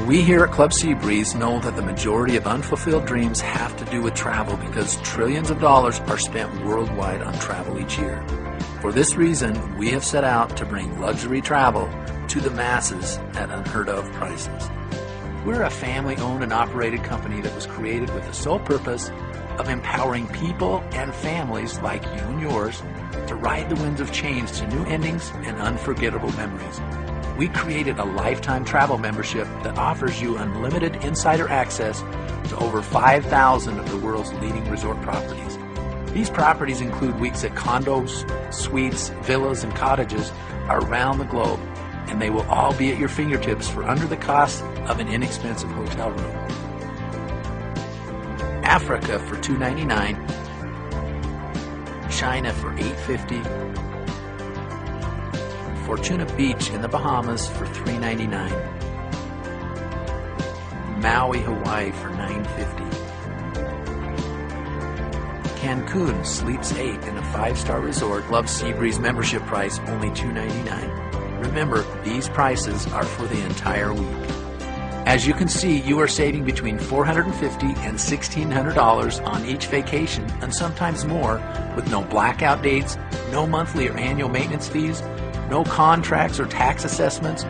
We here at Club Seabreeze know that the majority of unfulfilled dreams have to do with travel because trillions of dollars are spent worldwide on travel each year. For this reason, we have set out to bring luxury travel to the masses at unheard of prices. We're a family-owned and operated company that was created with the sole purpose of empowering people and families like you and yours to ride the winds of change to new endings and unforgettable memories. We created a lifetime travel membership that offers you unlimited insider access to over 5,000 of the world's leading resort properties. These properties include weeks at condos, suites, villas, and cottages around the globe, and they will all be at your fingertips for under the cost of an inexpensive hotel room. Africa for $299, China for $850, Fortuna Beach in the Bahamas for $399, Maui, Hawaii for $950, Cancun sleeps 8 in a 5-star resort, Club Seabreeze membership price only $299. Remember, these prices are for the entire week. As you can see, you are saving between $450 and $1,600 on each vacation, and sometimes more, with no blackout dates, no monthly or annual maintenance fees, no contracts or tax assessments,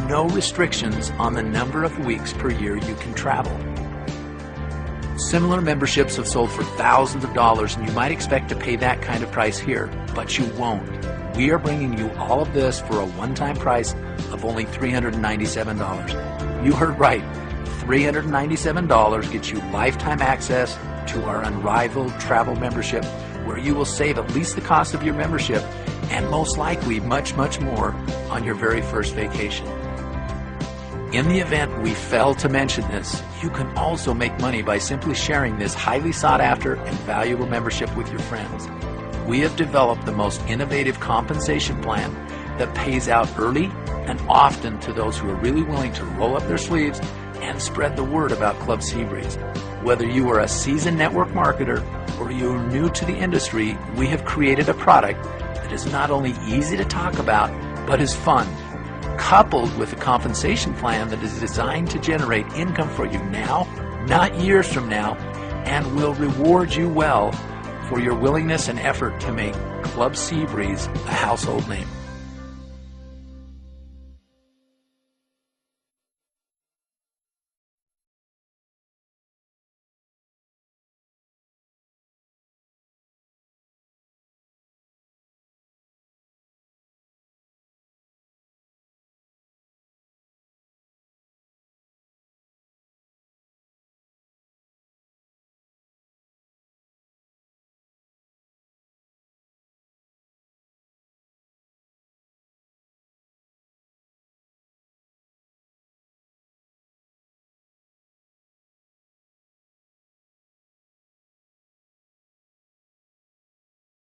no restrictions on the number of weeks per year you can travel. Similar memberships have sold for thousands of dollars, and you might expect to pay that kind of price here, but you won't. We are bringing you all of this for a one-time price of only $397. You heard right, $397 gets you lifetime access to our unrivaled travel membership, where you will save at least the cost of your membership and most likely much, much more on your very first vacation. In the event we fail to mention this, you can also make money by simply sharing this highly sought after and valuable membership with your friends. We have developed the most innovative compensation plan that pays out early and often to those who are really willing to roll up their sleeves and spread the word about Club Seabreeze. Whether you are a seasoned network marketer or you are new to the industry, we have created a product that is not only easy to talk about, but is fun, coupled with a compensation plan that is designed to generate income for you now, not years from now, and will reward you well for your willingness and effort to make Club Seabreeze a household name.